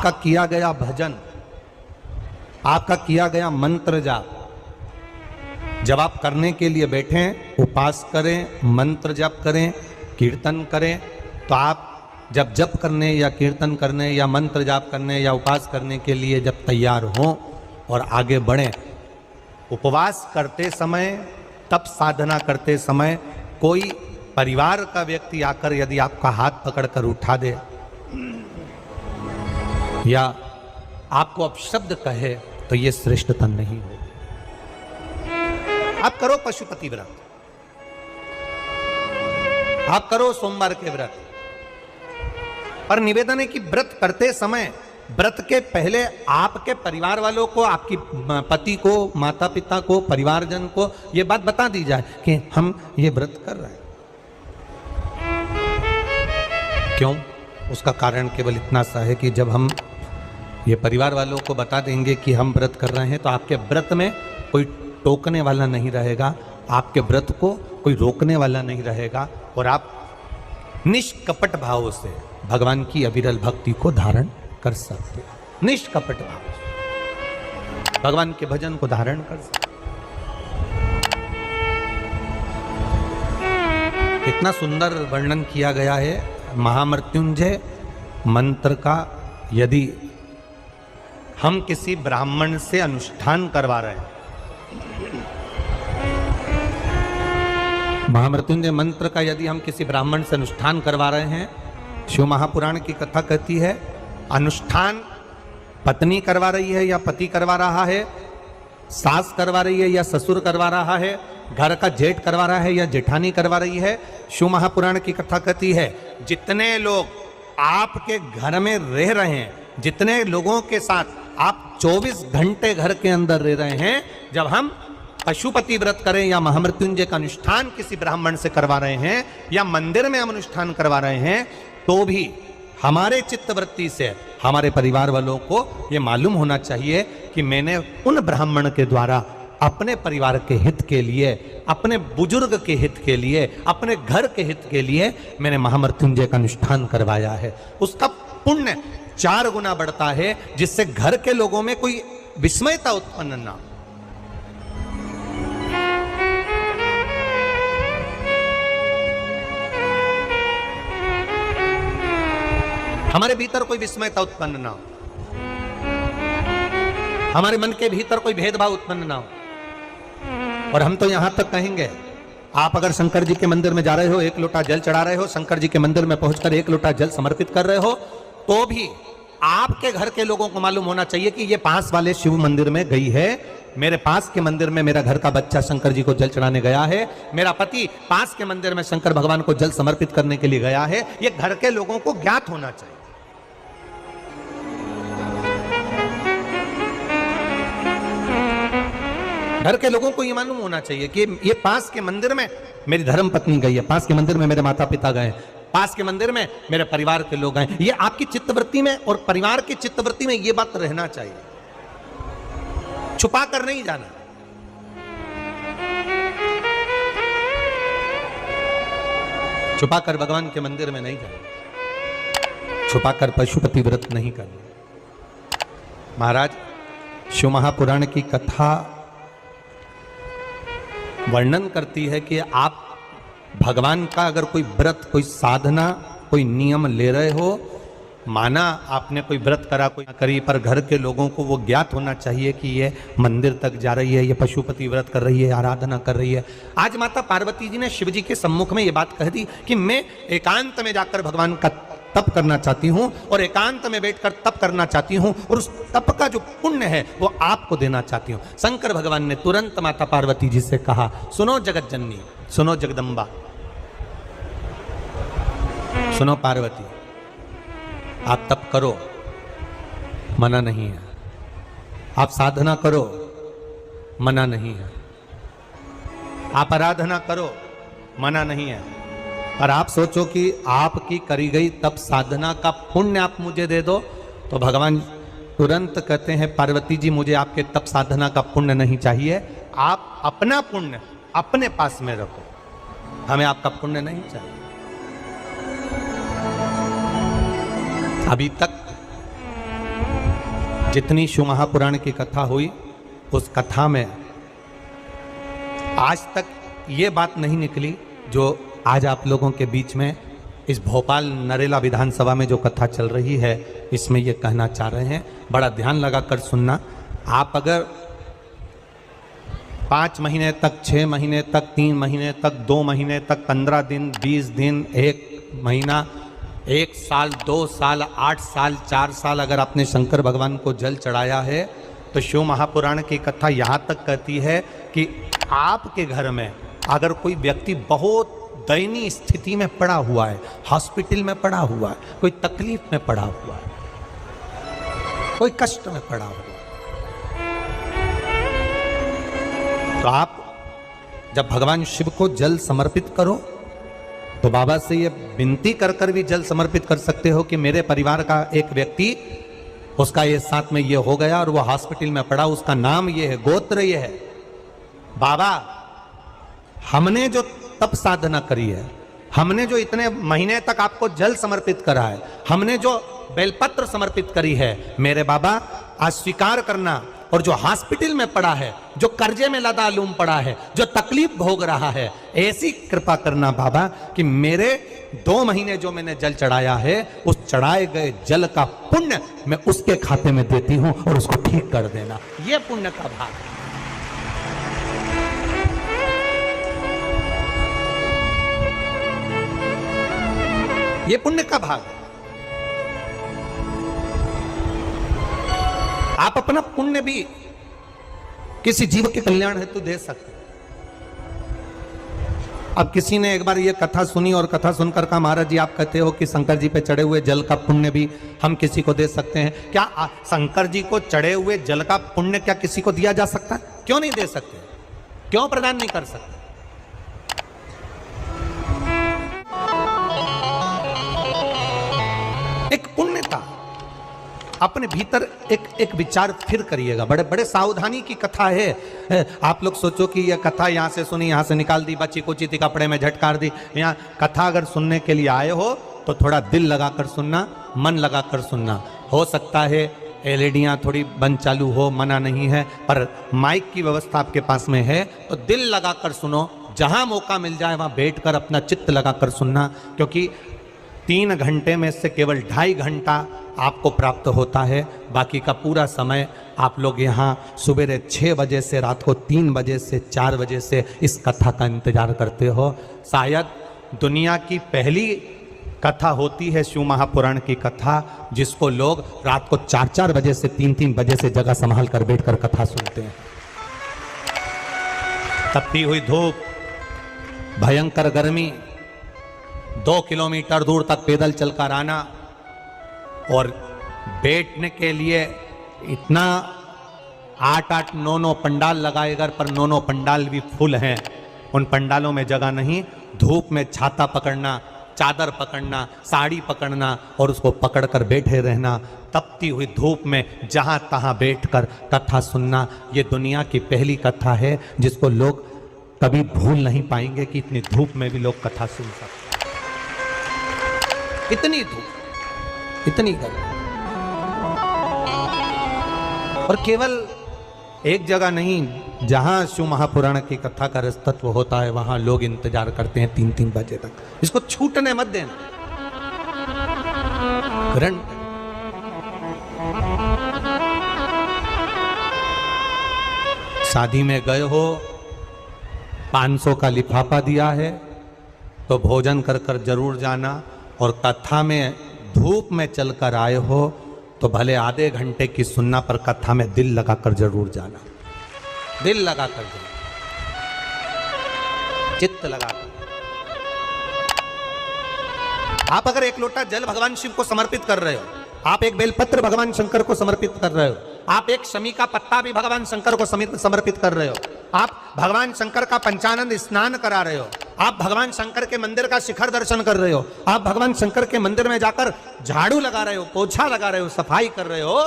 आपका किया गया भजन, आपका किया गया मंत्र जाप, जब आप करने के लिए बैठें, उपास करें, मंत्र जप करें, कीर्तन करें, तो आप जब जप करने या कीर्तन करने या मंत्र जाप करने या उपास करने के लिए जब तैयार हों और आगे बढ़ें, उपवास करते समय, तप साधना करते समय कोई परिवार का व्यक्ति आकर यदि आपका हाथ पकड़कर उठा दे या आपको अपशब्द कहे, तो ये श्रेष्ठता नहीं हो। आप करो पशुपति व्रत, आप करो सोमवार के व्रत, पर निवेदन है कि व्रत करते समय, व्रत के पहले आपके परिवार वालों को, आपकी पति को, माता पिता को, परिवारजन को ये बात बता दी जाए कि हम ये व्रत कर रहे हैं। क्यों? उसका कारण केवल इतना सा है कि जब हम ये परिवार वालों को बता देंगे कि हम व्रत कर रहे हैं, तो आपके व्रत में कोई टोकने वाला नहीं रहेगा, आपके व्रत को कोई रोकने वाला नहीं रहेगा, और आप निष्कपट भाव से भगवान की अविरल भक्ति को धारण कर सकते हो। निष्कपट भाव से भगवान के भजन को धारण कर सकते। इतना सुंदर वर्णन किया गया है महामृत्युंजय मंत्र का। यदि हम किसी ब्राह्मण से अनुष्ठान करवा रहे हैं, महामृत्युंजय मंत्र का यदि हम किसी ब्राह्मण से अनुष्ठान करवा रहे हैं, शिव महापुराण की कथा कहती है, अनुष्ठान पत्नी करवा रही है या पति करवा रहा है, सास करवा रही है या ससुर करवा रहा है, घर का जेठ करवा रहा है या जेठानी करवा रही है। शिव महापुराण की कथा कहती है, जितने लोग आपके घर में रह रहे हैं, जितने लोगों के साथ आप 24 घंटे घर के अंदर रह रहे हैं, जब हम पशुपति व्रत करें या महामृत्युंजय का अनुष्ठान किसी ब्राह्मण से करवा रहे हैं या मंदिर में हम अनुष्ठान करवा रहे हैं, तो भी हमारे चित्तवृत्ति से हमारे परिवार वालों को ये मालूम होना चाहिए कि मैंने उन ब्राह्मण के द्वारा अपने परिवार के हित के लिए, अपने बुजुर्ग के हित के लिए, अपने घर के हित के लिए मैंने महामृत्युंजय का अनुष्ठान करवाया है। उसका पुण्य 4 गुना बढ़ता है, जिससे घर के लोगों में कोई विस्मयता उत्पन्न ना हो। हमारे भीतर कोई विस्मयता उत्पन्न ना हो, हमारे मन के भीतर कोई भेदभाव उत्पन्न ना हो। और हम तो यहां तक कहेंगे, आप अगर शंकर जी के मंदिर में जा रहे हो, 1 लोटा जल चढ़ा रहे हो, शंकर जी के मंदिर में पहुंचकर 1 लोटा जल समर्पित कर रहे हो, तो भी आपके घर के लोगों को मालूम होना चाहिए कि ये पास वाले शिव मंदिर में गई है, मेरे पास के मंदिर में मेरा घर का बच्चा शंकर जी को जल चढ़ाने गया है, मेरा पति पास के मंदिर में शंकर भगवान को जल समर्पित करने के लिए गया है। ये घर के लोगों को ज्ञात होना चाहिए। घर के लोगों को यह मालूम होना चाहिए कि ये पास के मंदिर में मेरी धर्म पत्नी गई है, पास के मंदिर में मेरे माता पिता गए, पास के मंदिर में मेरे परिवार के लोग गए। ये आपकी चित्तवृत्ति में और परिवार की चित्तवृत्ति में ये बात रहना चाहिए, छुपा कर नहीं जाना। छुपा कर भगवान के मंदिर में नहीं जाना, छुपा कर पशुपति व्रत नहीं करना। महाराज, शिव महापुराण की कथा वर्णन करती है कि आप भगवान का अगर कोई व्रत, कोई साधना, कोई नियम ले रहे हो, माना आपने कोई व्रत करा, कोई करी, पर घर के लोगों को वो ज्ञात होना चाहिए कि ये मंदिर तक जा रही है, ये पशुपति व्रत कर रही है, आराधना कर रही है। आज माता पार्वती जी ने शिव जी के सम्मुख में ये बात कह दी कि मैं एकांत में जाकर भगवान का तप करना चाहती हूँ और एकांत में बैठकर तप करना चाहती हूँ, और उस तप का जो पुण्य है वो आपको देना चाहती हूँ। शंकर भगवान ने तुरंत माता पार्वती जी से कहा, सुनो जगत जननी, सुनो जगदम्बा, सुनो पार्वती, आप तप करो, मना नहीं है, आप साधना करो, मना नहीं है, आप आराधना करो, मना नहीं है, और आप सोचो कि आपकी करी गई तप साधना का पुण्य आप मुझे दे दो, तो भगवान तुरंत कहते हैं, पार्वती जी मुझे आपके तप साधना का पुण्य नहीं चाहिए, आप अपना पुण्य अपने पास में रखो, हमें आपका पुण्य नहीं चाहिए। अभी तक जितनी शिव महापुराण की कथा हुई उस कथा में आज तक ये बात नहीं निकली जो आज आप लोगों के बीच में इस भोपाल नरेला विधानसभा में जो कथा चल रही है इसमें ये कहना चाह रहे हैं। बड़ा ध्यान लगाकर सुनना। आप अगर 5 महीने तक, 6 महीने तक, 3 महीने तक, 2 महीने तक, 15 दिन, 20 दिन, 1 महीना, 1 साल, 2 साल, 8 साल, 4 साल अगर आपने शंकर भगवान को जल चढ़ाया है तो शिव महापुराण की कथा यहाँ तक कहती है कि आपके घर में अगर कोई व्यक्ति बहुत दयनीय स्थिति में पड़ा हुआ है, हॉस्पिटल में पड़ा हुआ है, कोई तकलीफ में पड़ा हुआ है, कोई कष्ट में पड़ा हुआ है, तो आप जब भगवान शिव को जल समर्पित करो तो बाबा से ये विनती कर कर भी जल समर्पित कर सकते हो कि मेरे परिवार का एक व्यक्ति, उसका ये साथ में ये हो गया और वो हॉस्पिटल में पड़ा, उसका नाम ये है, गोत्र ये है। बाबा हमने जो तप साधना करी है, हमने जो इतने महीने तक आपको जल समर्पित करा है, हमने जो बेलपत्र समर्पित करी है, मेरे बाबा आज स्वीकार करना। और जो हॉस्पिटल में पड़ा है, जो कर्जे में लदालूम पड़ा है, जो तकलीफ भोग रहा है, ऐसी कृपा करना बाबा कि मेरे 2 महीने जो मैंने जल चढ़ाया है उस चढ़ाए गए जल का पुण्य मैं उसके खाते में देती हूं और उसको ठीक कर देना। यह पुण्य का भाग है। ये पुण्य का भाग है। आप अपना पुण्य भी किसी जीव के कल्याण हेतु दे सकते। अब किसी ने एक बार ये कथा सुनी और कथा सुनकर कहा महाराज जी आप कहते हो कि शंकर जी पे चढ़े हुए जल का पुण्य भी हम किसी को दे सकते हैं क्या? शंकर जी को चढ़े हुए जल का पुण्य क्या किसी को दिया जा सकता है? क्यों नहीं दे सकते? क्यों प्रदान नहीं कर सकते? एक पुण्यता अपने भीतर एक विचार फिर करिएगा। बड़े बड़े सावधानी की कथा है। आप लोग सोचो कि यह कथा यहाँ से सुनी, यहाँ से निकाल दी, बच्ची को चीती कपड़े में झटकार दी। यहाँ कथा अगर सुनने के लिए आए हो तो थोड़ा दिल लगाकर सुनना, मन लगाकर सुनना। हो सकता है एलईडियाँ थोड़ी बंद चालू हो, मना नहीं है, पर माइक की व्यवस्था आपके पास में है तो दिल लगाकर सुनो। जहाँ मौका मिल जाए वहाँ बैठकर अपना चित्त लगाकर सुनना, क्योंकि 3 घंटे में से केवल 2.5 घंटा आपको प्राप्त होता है। बाकी का पूरा समय आप लोग यहाँ सुबह 6 बजे से रात को 3 बजे से 4 बजे से इस कथा का इंतजार करते हो। शायद दुनिया की पहली कथा होती है शिव महापुराण की कथा, जिसको लोग रात को 4-4 बजे से 3-3 बजे से जगह संभाल कर बैठकर कथा सुनते हैं। तपती हुई धूप, भयंकर गर्मी, 2 किलोमीटर दूर तक पैदल चलकर आना और बैठने के लिए इतना 8-8, 9-9 पंडाल लगाए घर पर, 9-9 पंडाल भी फुल हैं। उन पंडालों में जगह नहीं। धूप में छाता पकड़ना, चादर पकड़ना, साड़ी पकड़ना और उसको पकड़कर बैठे रहना। तपती हुई धूप में जहाँ तहाँ बैठकर कथा सुनना, ये दुनिया की पहली कथा है जिसको लोग कभी भूल नहीं पाएंगे कि इतनी धूप में भी लोग कथा सुन सकते। इतनी धूप, इतनी गर्मी, और केवल एक जगह नहीं, जहां शिव महापुराण की कथा का रसतत्व होता है वहां लोग इंतजार करते हैं 3-3 बजे तक। इसको छूटने मत देना। करण शादी में गए हो, 500 का लिफाफा दिया है तो भोजन कर कर जरूर जाना। और कथा में धूप में चलकर आए हो तो भले आधे घंटे की सुनना, पर कथा में दिल लगाकर जरूर जाना। दिल लगाकर जाना, चित्त लगाकर। आप अगर 1 लोटा जल भगवान शिव को समर्पित कर रहे हो, आप एक बेलपत्र भगवान शंकर को समर्पित कर रहे हो, आप एक शमी का पत्ता भी भगवान शंकर को समर्पित कर रहे हो, आप भगवान शंकर का पंचानंद स्नान करा रहे हो, आप भगवान शंकर के मंदिर का शिखर दर्शन कर रहे हो, आप भगवान शंकर के मंदिर में जाकर झाड़ू लगा रहे हो, पोछा लगा रहे हो, सफाई कर रहे हो,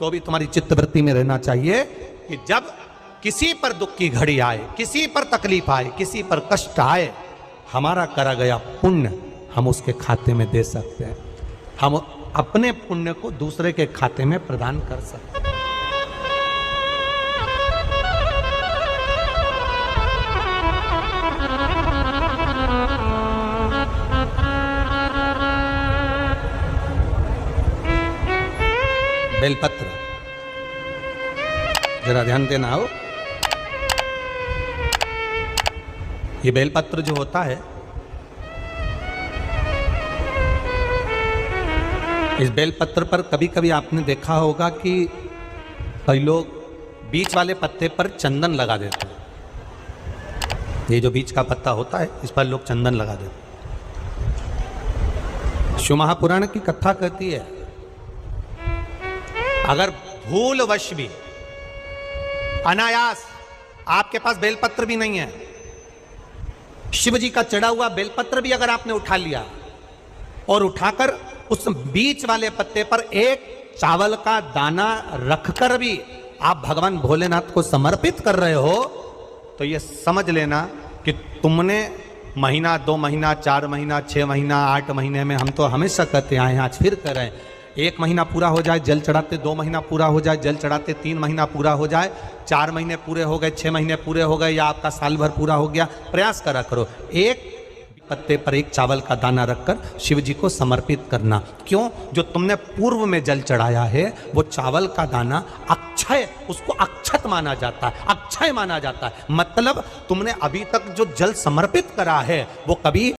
तो भी तुम्हारी चित्तवृत्ति में रहना चाहिए कि जब किसी पर दुख की घड़ी आए, किसी पर तकलीफ आए, किसी पर कष्ट आए, हमारा करा गया पुण्य हम उसके खाते में दे सकते हैं। हम अपने पुण्य को दूसरे के खाते में प्रदान कर सकते हैं। बेलपत्र, जरा ध्यान देना हो। ये बेलपत्र जो होता है, इस बेलपत्र पर कभी कभी आपने देखा होगा कि कई लोग बीच वाले पत्ते पर चंदन लगा देते हैं। ये जो बीच का पत्ता होता है, इस पर लोग चंदन लगा देते हैं। शिव महापुराण की कथा कहती है, अगर भूलवश भी, अनायास आपके पास बेलपत्र भी नहीं है, शिव जी का चढ़ा हुआ बेलपत्र भी अगर आपने उठा लिया और उठाकर उस बीच वाले पत्ते पर एक चावल का दाना रखकर भी आप भगवान भोलेनाथ को समर्पित कर रहे हो, तो ये समझ लेना कि तुमने महीना, 2 महीना, 4 महीना, 6 महीना, 8 महीने में, हम तो हमेशा कहते आए हैं, आज फिर कर रहे हैं, 1 महीना पूरा हो जाए जल चढ़ाते, 2 महीना पूरा हो जाए जल चढ़ाते, 3 महीना पूरा हो जाए, 4 महीने पूरे हो गए, 6 महीने पूरे हो गए, या आपका साल भर पूरा हो गया, प्रयास करा करो एक पत्ते पर एक चावल का दाना रखकर शिव जी को समर्पित करना। क्यों? जो तुमने पूर्व में जल चढ़ाया है वो चावल का दाना अक्षय, उसको अक्षत माना जाता है, अक्षय माना जाता है। मतलब तुमने अभी तक जो जल समर्पित करा है वो कभी